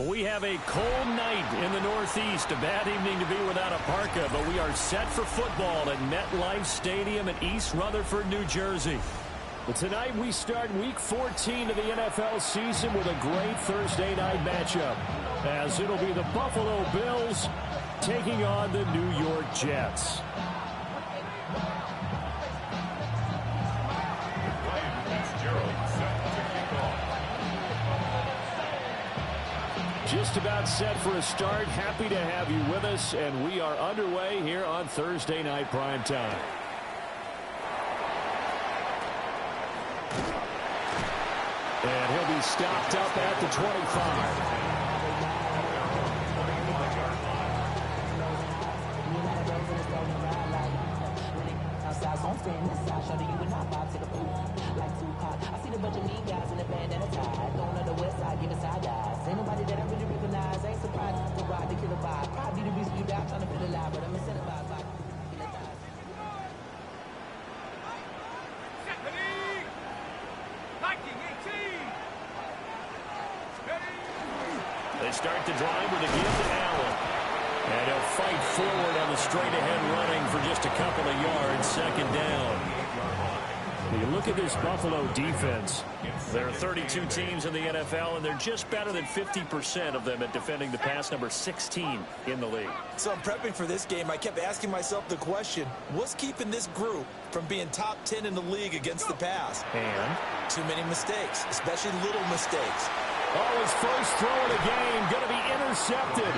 We have a cold night in the Northeast. A bad evening to be without a parka, but we are set for football at MetLife Stadium in East Rutherford, New Jersey. But tonight we start Week 14 of the NFL season with a great Thursday night matchup, as it'll be the Buffalo Bills taking on the New York Jets. Just about set for a start. Happy to have you with us, and we are underway here on Thursday Night Primetime. And he'll be stopped up at the 25. They start the drive with a give to Allen. And he'll fight forward on the straight-ahead running for just a couple of yards. Second down. You look at this Buffalo defense. There are 32 teams in the NFL, and they're just better than 50% of them at defending the pass, number 16 in the league. So I'm prepping for this game. I kept asking myself the question, what's keeping this group from being top 10 in the league against the pass? And? Too many mistakes, especially little mistakes. Oh, his first throw of the game going to be intercepted.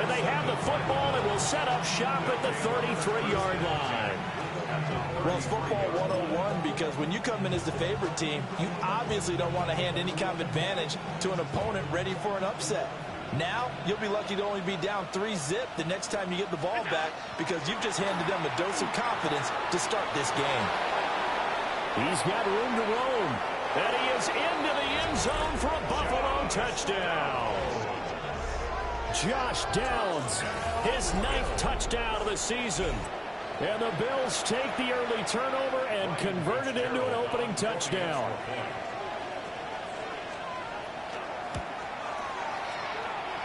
And they have the football and will set up shop at the 33-yard line. Well, it's football 101 because when you come in as the favorite team, you obviously don't want to hand any kind of advantage to an opponent ready for an upset. Now, you'll be lucky to only be down 3-zip the next time you get the ball back because you've just handed them a dose of confidence to start this game. He's got room to roam. And he is into the end zone for a Buffalo touchdown. Josh Downs, his 9th touchdown of the season. And the Bills take the early turnover and convert it into an opening touchdown.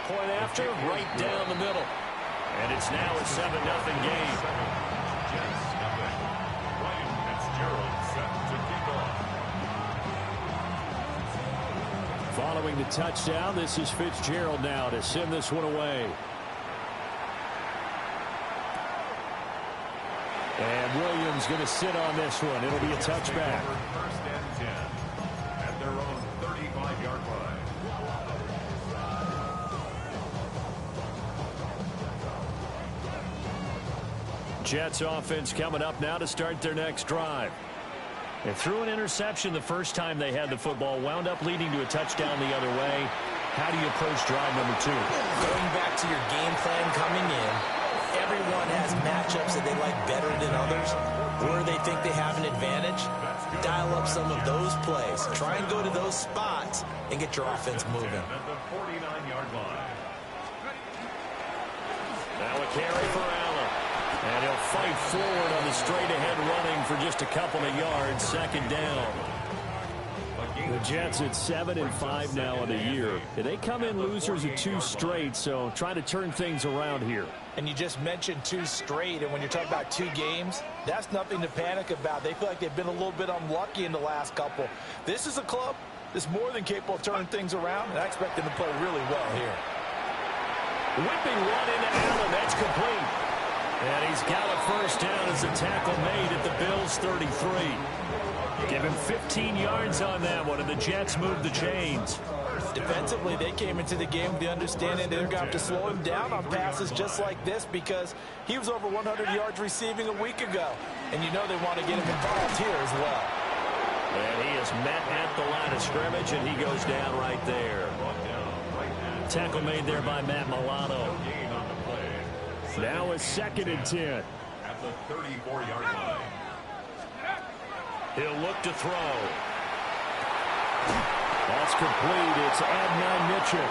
Point after, right down the middle. And it's now a 7-0 game. Following the touchdown, this is Fitzgerald now to send this one away. And Williams going to sit on this one. It'll be a touchback. First and 10 at their own 35-yard line. Jets offense coming up now to start their next drive. They threw an interception the first time they had the football, wound up leading to a touchdown the other way. How do you approach drive number 2? Going back to your game plan coming in, everyone has matchups that they like better than others, where they think they have an advantage. Dial up some of those plays. Try and go to those spots and get your offense moving. At the 49-yard line. Now a carry for Allen. And he'll fight forward on the straight-ahead running for just a couple of yards. Second down. The Jets at 7-5 now in the year. They come in losers of 2 straight, so trying to turn things around here. And you just mentioned 2 straight, and when you're talking about 2 games, that's nothing to panic about. They feel like they've been a little bit unlucky in the last couple. This is a club that's more than capable of turning things around, and I expect them to play really well here. Whipping one into Allen. That's complete. And he's got a first down as a tackle made at the Bills' 33. Give him 15 yards on that one, and the Jets move the chains. Defensively, they came into the game with the understanding they're going to have to slow him down on passes just like this because he was over 100 yards receiving a week ago. And you know they want to get him involved here as well. And he is met at the line of scrimmage, and he goes down right there. Tackle made there by Matt Milano. Now a 2nd and 10. At the 34-yard line. He'll look to throw. That's complete. It's Adnan Mitchell.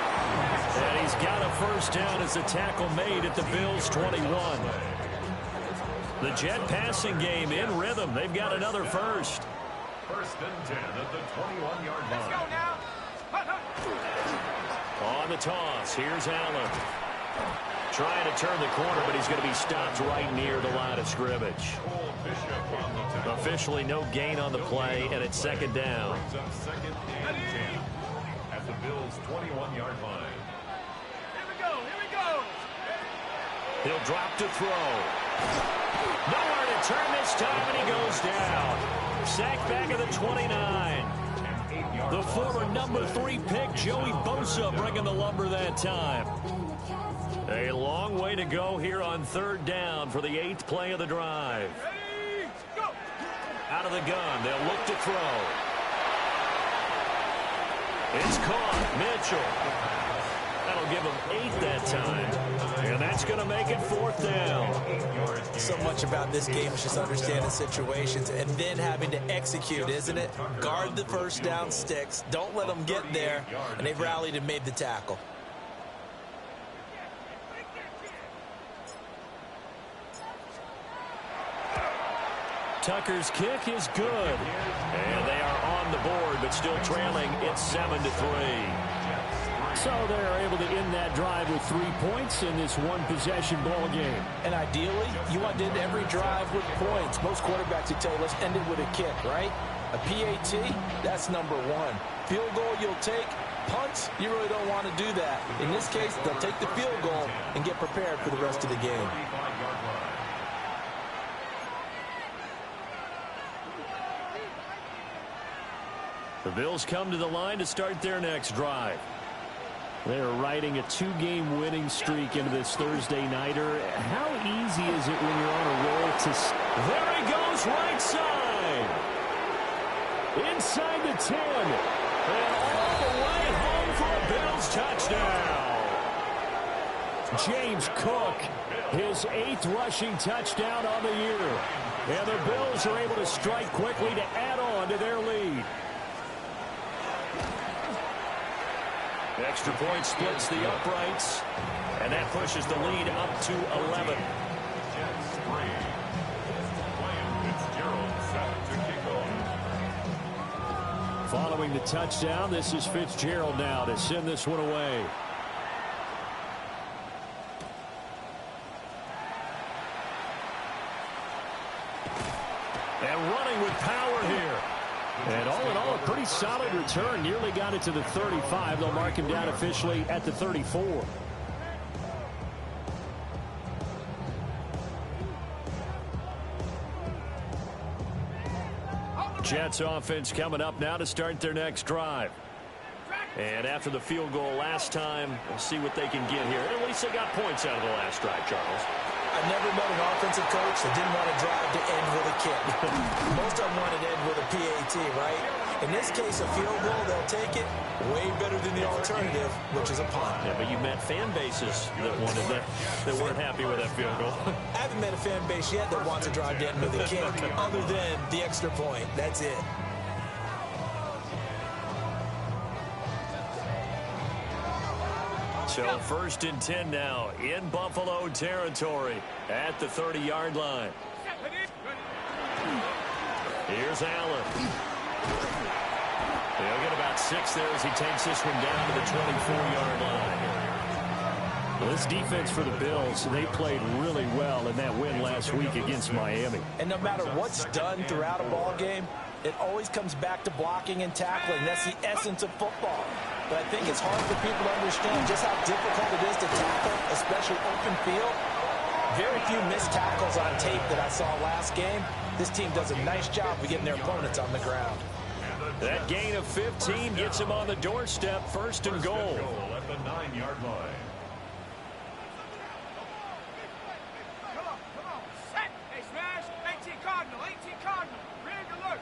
And he's got a first down as a tackle made at the Bills' 21. The Jet passing game in rhythm. They've got another first. First and 10 at the 21-yard line. Let's go now. the toss. Here's Allen. Trying to turn the corner, but he's going to be stopped right near the line of scrimmage. Officially no gain on the play, and it's second down. Second and 10 at the Bills' 21-yard line. Here we go. He'll drop to throw. Nowhere to turn this time, and he goes down. Sacked back at the 29. The former number 3 pick, Joey Bosa, bringing the lumber that time. A long way to go here on third down for the 8th play of the drive. Ready, go. Out of the gun, they'll look to throw. It's caught. Mitchell. That'll give him 8 that time. And that's going to make it 4th down. So much about this game is just understanding situations and then having to execute, isn't it? Guard the first down sticks. Don't let them get there. And they've rallied and made the tackle. Tucker's kick is good. And they are on the board, but still trailing. It's 7-3. So they're able to end that drive with 3 points in this one-possession ball game. And ideally, you want to end every drive with points. Most quarterbacks would tell you, let's end it with a kick, right? A PAT, that's number 1. Field goal you'll take. Punts, you really don't want to do that. In this case, they'll take the field goal and get prepared for the rest of the game. The Bills come to the line to start their next drive. They're riding a 2-game winning streak into this Thursday nighter. How easy is it when you're on a roll to... There he goes, right side. Inside the 10. And all the way home for a Bills touchdown. James Cook, his 8th rushing touchdown on the year. And the Bills are able to strike quickly to add on to their lead. Extra point splits the uprights, and that pushes the lead up to 11. Following the touchdown, this is Fitzgerald now to send this one away. And running with power here. And all in all, a pretty solid return. Nearly got it to the 35. They'll mark him down officially at the 34. Jets offense coming up now to start their next drive. And after the field goal last time, we'll see what they can get here. At least they got points out of the last drive, Charles. I've never met an offensive coach that didn't want to drive to end with a kick. Most of them wanted to end with a PAT, right? In this case, a field goal, they'll take it. Way better than the alternative, which is a punt. Yeah, but you met fan bases that wanted that weren't happy with that field goal. I haven't met a fan base yet that wants to drive to end with a kick, other than the extra point. That's it. So 1st and 10 now in Buffalo territory at the 30-yard line. Here's Allen. They'll get about 6 there as he takes this one down to the 24-yard line. Well, this defense for the Bills, they played really well in that win last week against Miami. And no matter what's done throughout a ball game, it always comes back to blocking and tackling. That's the essence of football. But I think it's hard for people to understand just how difficult it is to tackle, especially open field. Very few missed tackles on tape that I saw last game. This team does a nice job of getting their opponents on the ground. That gain of 15 gets him on the doorstep, 1st and goal. At the 9-yard line. Come on. Set. Hey, smash. 18 Cardinal. Ready to look.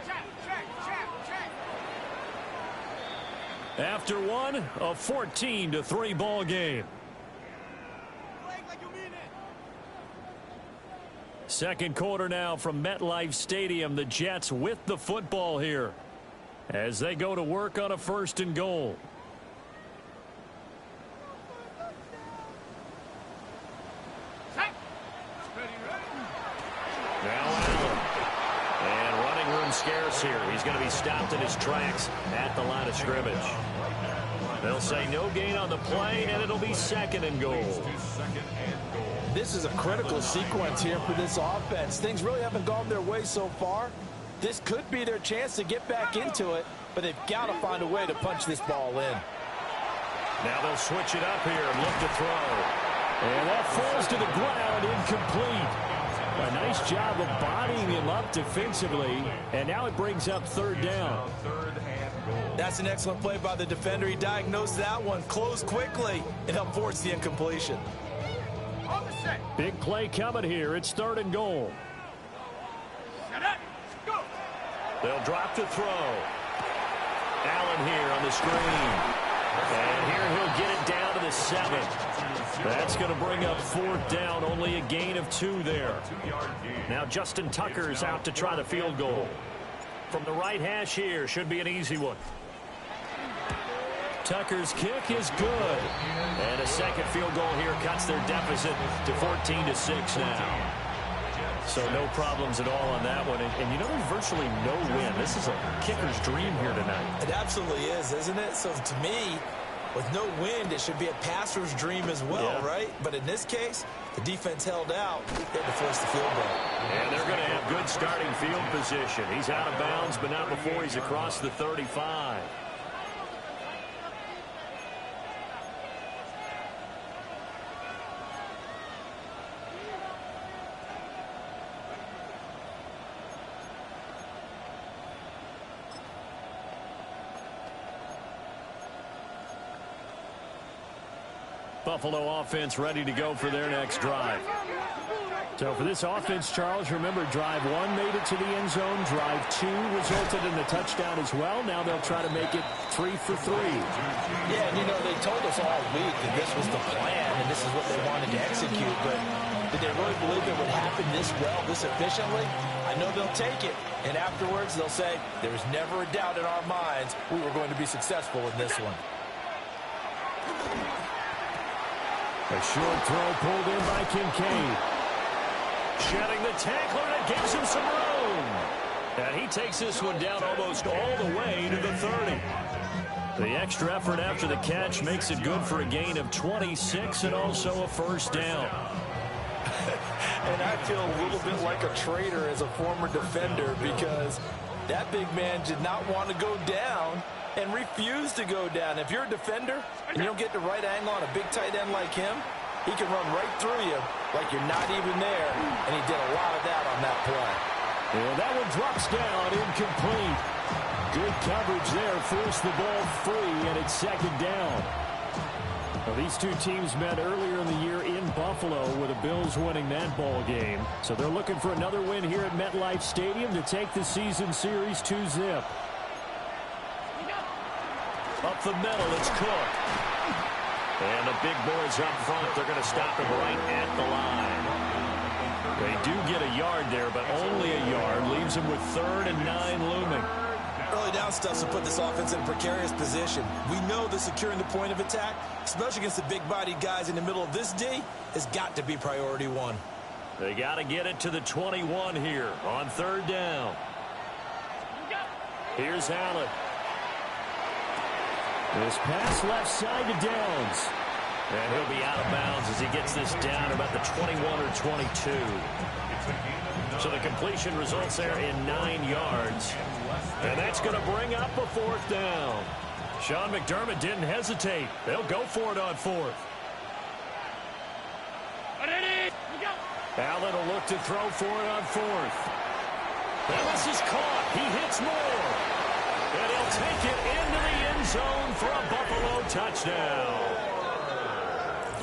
Check. After one, a 14-3 ball game. Second quarter now from MetLife Stadium. The Jets with the football here as they go to work on a 1st and goal. Now Allen. And running room scarce here. He's going to be stopped in his tracks at the line of scrimmage. They'll say no gain on the play, and it'll be second and goal. This is a critical sequence here for this offense. Things really haven't gone their way so far. This could be their chance to get back into it, but they've got to find a way to punch this ball in. Now they'll switch it up here and look to throw. And that falls to the ground, incomplete. A nice job of bodying him up defensively, and now it brings up third down. That's an excellent play by the defender. He diagnosed that one, closed quickly, and helped force the incompletion. Big play coming here. It's third and goal. Set up. Go. They'll drop to throw. Allen here on the screen. And here he'll get it down to the 7. That's going to bring up fourth down. Only a gain of 2 there. Now Justin Tucker's out to try the field goal. From the right hash here, should be an easy one. Tucker's kick is good. And a second field goal here cuts their deficit to 14-6 now. So no problems at all on that one. And you know, there's virtually no win. This is a kicker's dream here tonight. It absolutely is, isn't it? So to me, with no wind, it should be a passer's dream as well, right? But in this case, the defense held out. They had to force the field goal. And they're going to have good starting field position. He's out of bounds, but not before he's across the 35. Buffalo offense ready to go for their next drive. So for this offense, Charles, remember drive 1 made it to the end zone. Drive 2 resulted in a touchdown as well. Now they'll try to make it 3 for 3. Yeah, and you know, they told us all week that this was the plan and this is what they wanted to execute. But did they really believe it would happen this well, this efficiently? I know they'll take it. And afterwards, they'll say, there was never a doubt in our minds we were going to be successful in this one. A short throw pulled in by Kincaid. Shedding the tackler, and it gives him some room. And he takes this one down almost all the way to the 30. The extra effort after the catch makes it good for a gain of 26 and also a first down. And I feel a little bit like a traitor as a former defender because that big man did not want to go down and refused to go down. If you're a defender and you don't get the right angle on a big tight end like him, he can run right through you like you're not even there, and he did a lot of that on that play. And that one drops down, incomplete. Good coverage there, forced the ball free, and it's second down. Well, these two teams met earlier in the year in Buffalo with the Bills winning that ball game. So they're looking for another win here at MetLife Stadium to take the season series 2-zip. Up the middle, it's Cook. And the big boys up front, they're going to stop him right at the line. They do get a yard there, but only a yard. Leaves him with 3rd and 9 looming. Early down stuff to put this offense in a precarious position. We know that securing the point of attack, especially against the big-bodied guys in the middle of this D, has got to be priority 1. They got to get it to the 21 here on 3rd down. Here's Allen. This pass left side to Downs. And he'll be out of bounds as he gets this down about the 21 or 22. So the completion results there in 9 yards. And that's going to bring up a 4th down. Sean McDermott didn't hesitate. They'll go for it on 4th. Allen will look to throw for it on 4th. And this is caught. He hits Moore. And he'll take it into the end zone for a Buffalo touchdown.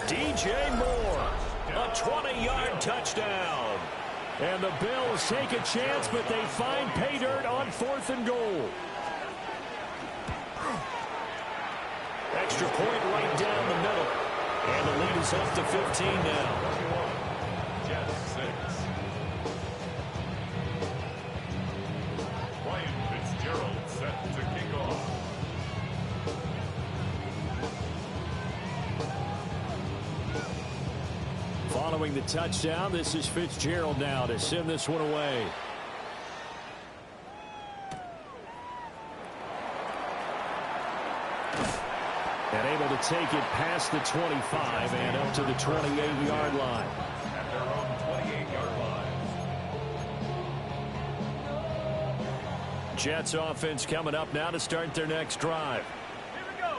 DJ Moore, a 20-yard touchdown. And the Bills take a chance, but they find pay dirt on 4th and goal. Extra point right down the middle. And the lead is up to 15 now. Following the touchdown, this is Fitzgerald now to send this one away. And able to take it past the 25 and up to the 28-yard line. At their own 28-yard line. Jets offense coming up now to start their next drive.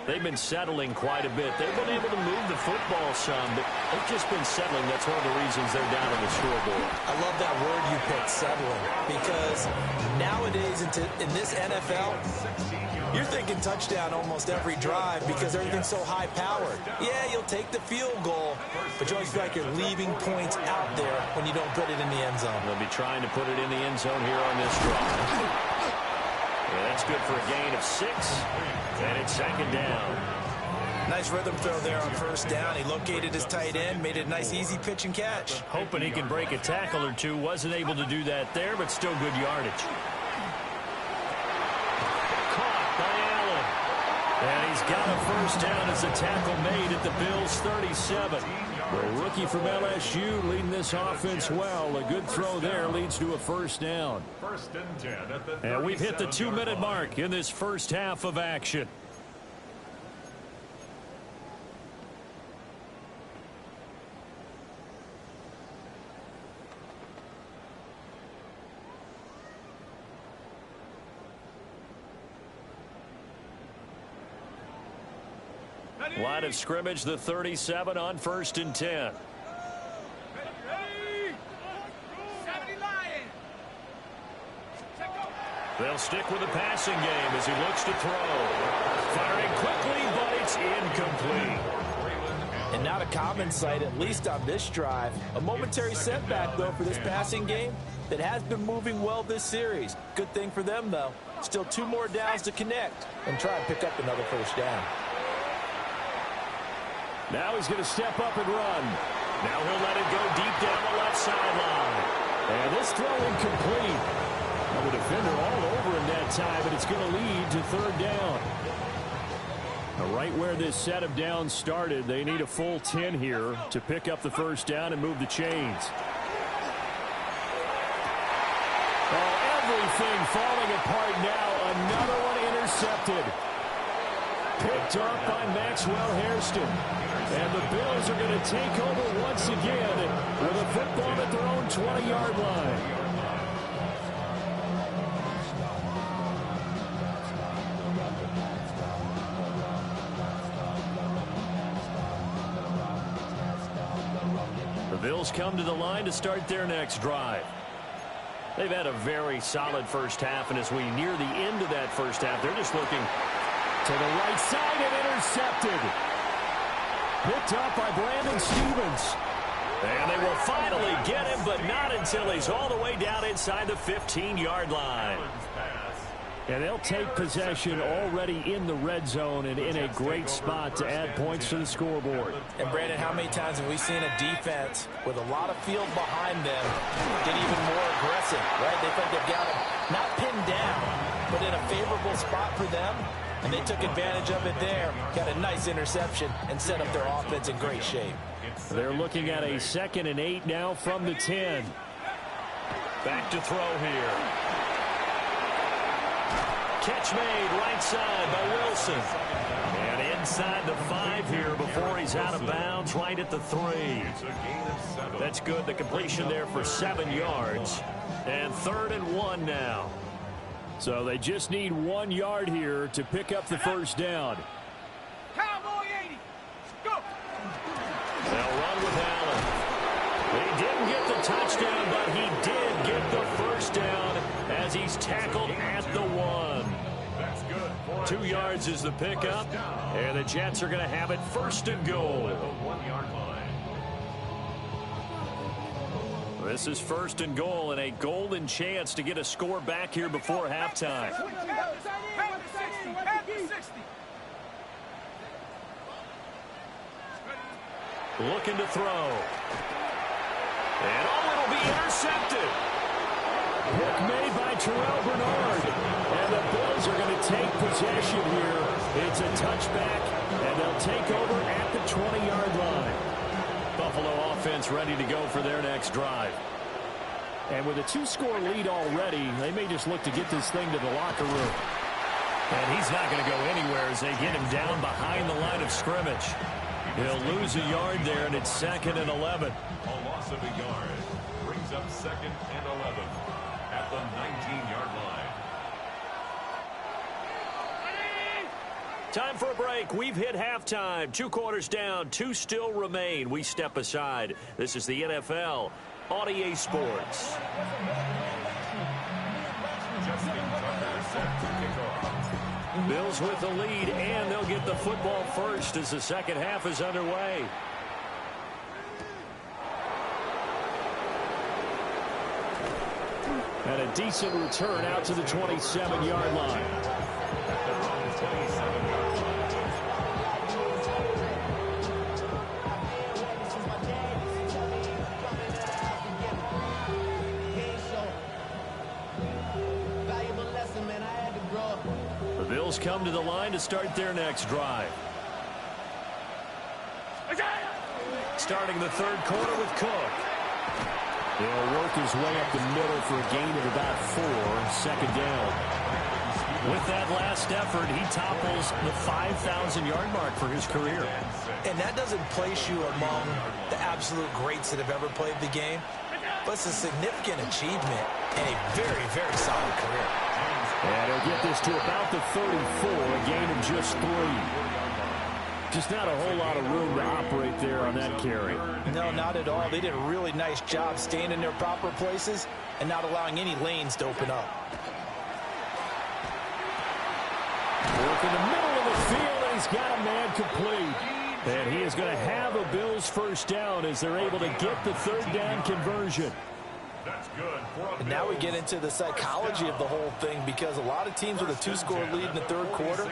They've been settling quite a bit. They've been able to move the football some, but they've just been settling. That's one of the reasons they're down on the scoreboard. I love that word you picked, settling, because nowadays in this NFL, you're thinking touchdown almost every drive because everything's so high-powered. Yeah, you'll take the field goal, but you always feel like you're leaving points out there when you don't put it in the end zone. They'll be trying to put it in the end zone here on this drive. Yeah, that's good for a gain of 6, and it's second down. Nice rhythm throw there on first down. He located his tight end, made it a nice easy pitch and catch. Hoping he can break a tackle or two. Wasn't able to do that there, but still good yardage. Caught by Allen. And he's got a first down as the tackle made at the Bills' 37. The rookie from LSU leading this offense well. A good throw there leads to a first down. First and 10 at the 37-yard And we've hit the 2-minute mark in this first half of action. Line of scrimmage, the 37 on first and 10. They'll stick with the passing game as he looks to throw. Firing quickly, but it's incomplete. And not a common sight, at least on this drive. A momentary setback, though, for this passing game that has been moving well this series. Good thing for them, though. Still 2 more downs to connect and try and pick up another first down. Now he's going to step up and run. Now he'll let it go deep down the left sideline. And this throw incomplete. Now the defender all over him that time, but it's going to lead to third down. Now right where this set of downs started, they need a full 10 here to pick up the first down and move the chains. Oh, everything falling apart now. Another one intercepted. Picked off by Maxwell Hairston. And the Bills are going to take over once again with a football at their own 20-yard line. The Bills come to the line to start their next drive. They've had a very solid first half, and as we near the end of that first half, they're just looking to the right side and intercepted. Picked up by Brandon Stephens. And they will finally get him, but not until he's all the way down inside the 15-yard line. And they'll take possession already in the red zone and in a great spot to add points to the scoreboard. And, Brandon, how many times have we seen a defense with a lot of field behind them get even more aggressive, right? They think they've got them not pinned down, but in a favorable spot for them. And they took advantage of it there, got a nice interception, and set up their offense in great shape. They're looking at a 2nd and 8 now from the 10. Back to throw here. Catch made right side by Wilson. And inside the 5 here before he's out of bounds, right at the 3. That's good. The completion there for 7 yards. And 3rd and 1 now. So they just need 1 yard here to pick up the first down. Cowboy 80. Go. They'll run with Allen. He didn't get the touchdown, but he did get the first down as he's tackled at the 1. 2 yards is the pickup, and the Jets are going to have it 1st and goal. This is 1st and goal and a golden chance to get a score back here before halftime. Looking to throw. And it'll be intercepted. Pick made by Terrell Bernard. And the Bills are going to take possession here. It's a touchback, and they'll take over at the 20-yard line. Buffalo offense ready to go for their next drive. And with a 2-score lead already, they may just look to get this thing to the locker room. And he's not going to go anywhere as they get him down behind the line of scrimmage. He'll lose a yard there, and it's 2nd and 11. A loss of a yard brings up 2nd and 11 at the 19-yard line. Time for a break. We've hit halftime. 2 quarters down. 2 still remain. We step aside. This is the NFL on EA Sports. Justin Tucker set to kick off. Bills with the lead, and they'll get the football first as the second half is underway. And a decent return out to the 27-yard line. At their own 27-yard line. The Bills come to the line to start their next drive. Starting the third quarter with Cook. He'll work his way up the middle for a gain of about 4, 2nd down. With that last effort, he topples the 5,000-yard mark for his career. And that doesn't place you among the absolute greats that have ever played the game, but it's a significant achievement and a very, very solid career. And he'll get this to about the 34, a gain of just 3. Just not a whole lot of room to operate there on that carry. No, not at all. They did a really nice job staying in their proper places and not allowing any lanes to open up. Work in the middle of the field, and he's got a man complete. And he is going to have a Bills first down as they're able to get the 3rd down conversion. That's good for a And now we get into the psychology of the whole thing, because a lot of teams with a 2-score lead in the third quarter,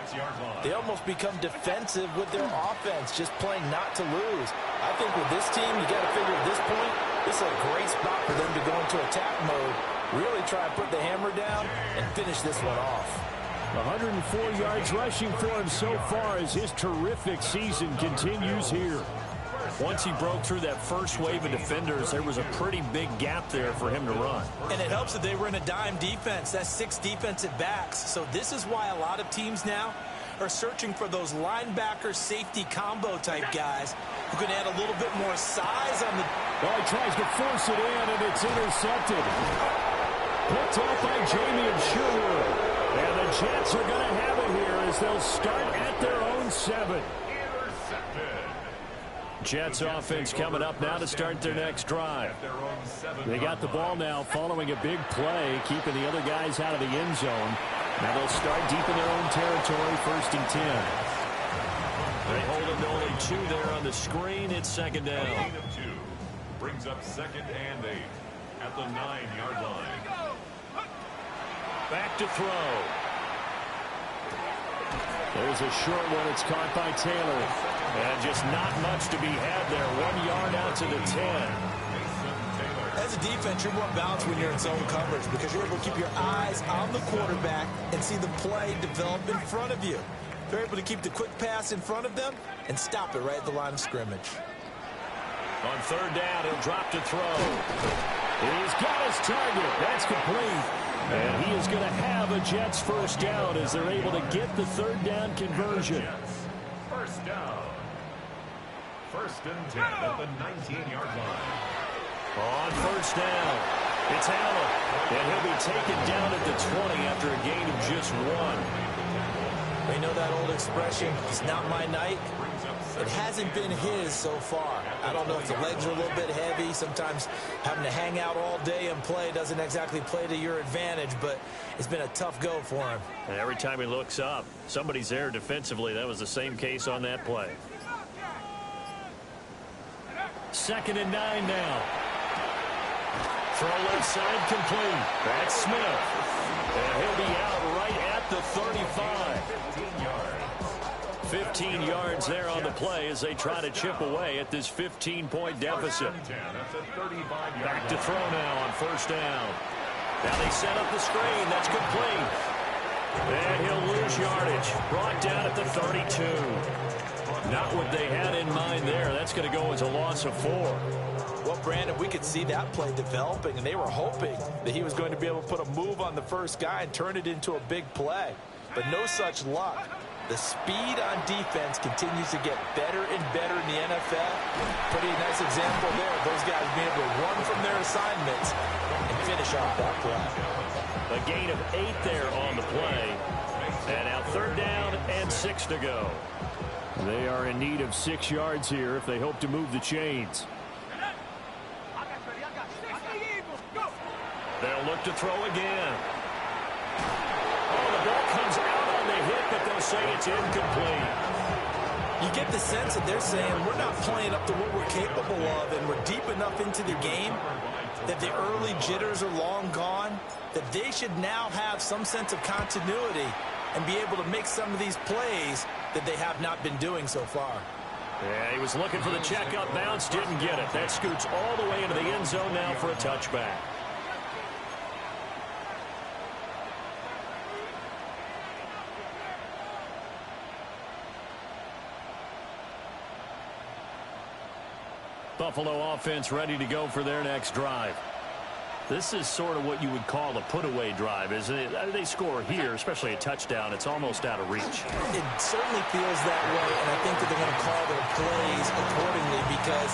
they almost become defensive with their offense, just playing not to lose. I think with this team, you got to figure at this point, this is a great spot for them to go into attack mode, really try to put the hammer down and finish this one off. 104 yards rushing for him so far as his terrific season continues here. Once he broke through that first wave of defenders, there was a pretty big gap there for him to run. And it helps that they were in a dime defense. That's 6 defensive backs. So this is why a lot of teams now are searching for those linebacker safety combo type guys who can add a little bit more size on the... Well, he tries to force it in, and it's intercepted. Picked off by Jamie Sherwood. And the Jets are going to have it here as they'll start at their own 7. Jets offense coming up now to start their next drive. They got the ball now following a big play, keeping the other guys out of the end zone. Now they'll start deep in their own territory, 1st and 10. They hold him to only 2 there on the screen. It's 2nd down. Gain of 2 brings up 2nd and 8 at the 9-yard line. Back to throw. There's a short one. It's caught by Taylor. And just not much to be had there. 1 yard out to the 10. As a defense, you're more balanced when you're in zone coverage because you're able to keep your eyes on the quarterback and see the play develop in front of you. They're able to keep the quick pass in front of them and stop it right at the line of scrimmage. On 3rd down, he'll drop to throw. He's got his target. That's complete. And he is going to have a Jets first down as they're able to get the 3rd down conversion. First down. 1st and 10 at the 19-yard line. On 1st down, it's Allen. And he'll be taken down at the 20 after a gain of just 1. We know that old expression, it's not my night. It hasn't been his so far. I don't know if the legs are a little bit heavy. Sometimes having to hang out all day and play doesn't exactly play to your advantage, but it's been a tough go for him. And every time he looks up, somebody's there defensively. That was the same case on that play. 2nd and 9 now. Throw left side complete. That's Smith. And he'll be out right at the 35. 15 yards. 15 yards there on the play as they try to chip away at this 15-point deficit. Back to throw now on 1st down. Now they set up the screen. That's complete. And he'll lose yardage. Brought down at the 32. Not what they had in mind there. That's going to go as a loss of 4. Well, Brandon, we could see that play developing, and they were hoping that he was going to be able to put a move on the first guy and turn it into a big play. but no such luck. The speed on defense continues to get better and better in the NFL. Pretty nice example there of those guys being able to run from their assignments and finish off that play. A gain of 8 there on the play. And now 3rd down and 6 to go. They are in need of 6 yards here if they hope to move the chains. They'll look to throw again. Oh, the ball comes out on the hit, but they'll say it's incomplete. You get the sense that they're saying we're not playing up to what we're capable of, and we're deep enough into the game that the early jitters are long gone, that they should now have some sense of continuity and be able to make some of these plays that they have not been doing so far. Yeah, he was looking for the check-up bounce, didn't get it. That scoots all the way into the end zone now for a touchback. Buffalo offense ready to go for their next drive. This is sort of what you would call a put-away drive, isn't it? They score here, especially a touchdown. It's almost out of reach. It certainly feels that way, and I think that they're going to call their plays accordingly, because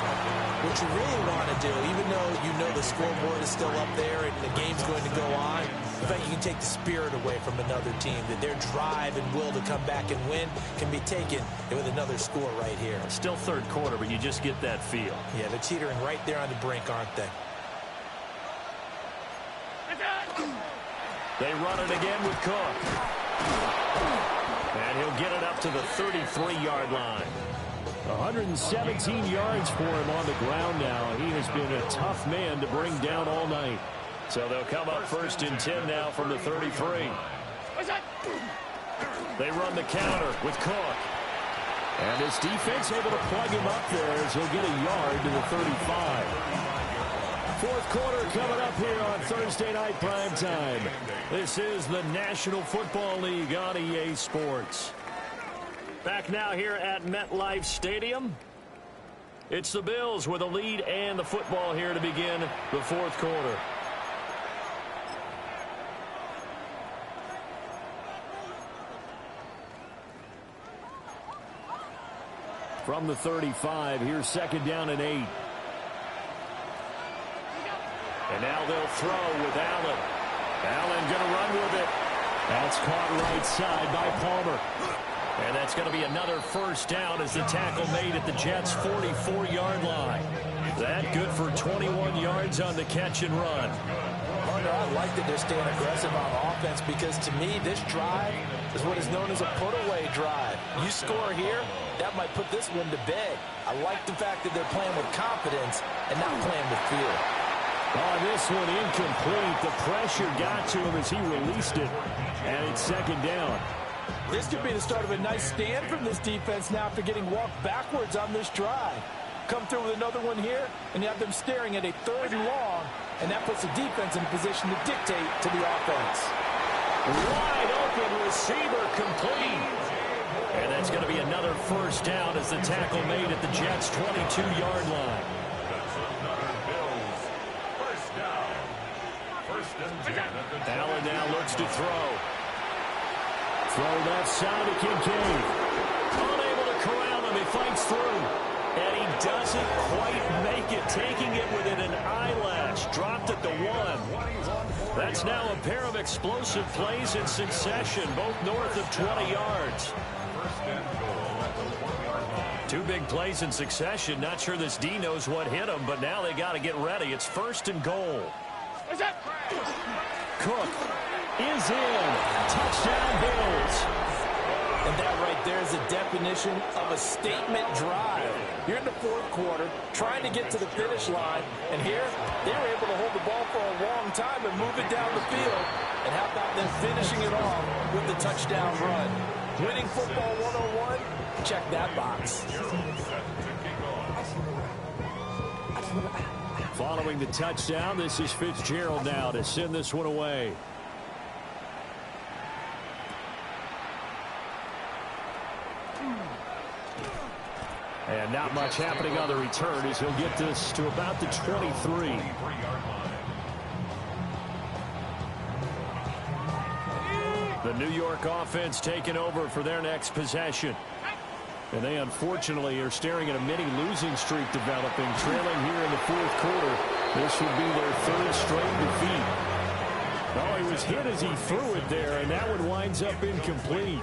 what you really want to do, even though you know the scoreboard is still up there and the game's going to go on, in fact, you can take the spirit away from another team, that their drive and will to come back and win can be taken with another score right here. Still 3rd quarter, but you just get that feel. Yeah, they're teetering right there on the brink, aren't they? They run it again with Cook. And he'll get it up to the 33-yard line. 117 yards for him on the ground now. He has been a tough man to bring down all night. So they'll come up 1st and 10 now from the 33. They run the counter with Cook. And his defense able to plug him up there as he'll get a yard to the 35. 4th quarter coming up here on Thursday Night Primetime. This is the National Football League on EA Sports. Back now here at MetLife Stadium. It's the Bills with a lead and the football here to begin the 4th quarter. From the 35, here's 2nd down and 8. And now they'll throw with Allen. Allen going to run with it. That's caught right side by Palmer. And that's going to be another 1st down as the tackle made at the Jets' 44-yard line. That good for 21 yards on the catch and run. I like that they're staying aggressive on offense, because to me this drive is what is known as a put-away drive. You score here, that might put this one to bed. I like the fact that they're playing with confidence and not playing with fear. Oh, this one incomplete. The pressure got to him as he released it. And it's 2nd down. This could be the start of a nice stand from this defense now after getting walked backwards on this drive. Come through with another one here, and you have them staring at a 3rd and long, and that puts the defense in a position to dictate to the offense. Wide open receiver complete. And that's going to be another 1st down as the tackle made at the Jets' 22-yard line. Allen now looks to throw. Throw left side to Kincaid. Unable to corral him. He fights through. And he doesn't quite make it. Taking it within an eyelash. Dropped at the 1. That's now a pair of explosive plays in succession, both north of 20 yards. 2 big plays in succession. Not sure this D knows what hit him, but now they got to get ready. It's 1st and goal. Cook is in. Touchdown, Bills. And that right there is the definition of a statement drive. You're in the 4th quarter, trying to get to the finish line, and here they were able to hold the ball for a long time and move it down the field. And how about them finishing it off with the touchdown run? Winning football 101? Check that box. Following the touchdown, this is Fitzgerald now to send this one away. And not much happening on the return as he'll get this to about the 23. The New York offense taking over for their next possession. And they unfortunately are staring at a mini losing streak developing, trailing here in the fourth quarter. This would be their third straight defeat. Oh, he was hit as he threw it there, and that one winds up incomplete.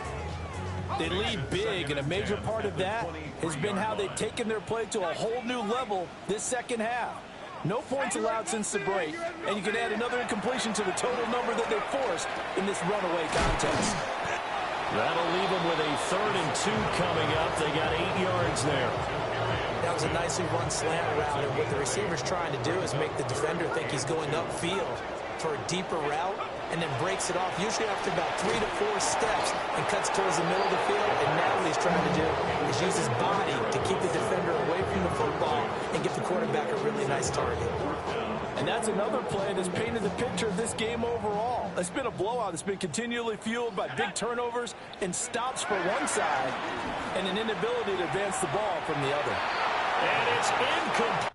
They lead big, and a major part of that has been how they've taken their play to a whole new level this second half. No points allowed since the break, and you can add another incompletion to the total number that they forced in this runaway contest. That'll leave them with a 3rd and 2 coming up. They got 8 yards there. That was a nicely run slant route, and what the receiver's trying to do is make the defender think he's going upfield for a deeper route, and then breaks it off, usually after about 3 to 4 steps, and cuts towards the middle of the field. And now what he's trying to do is use his body to keep the defender away from the football and give the quarterback a really nice target. And that's another play that's painted the picture of this game overall. It's been a blowout. It's been continually fueled by big turnovers and stops for one side and an inability to advance the ball from the other. And it's incomplete.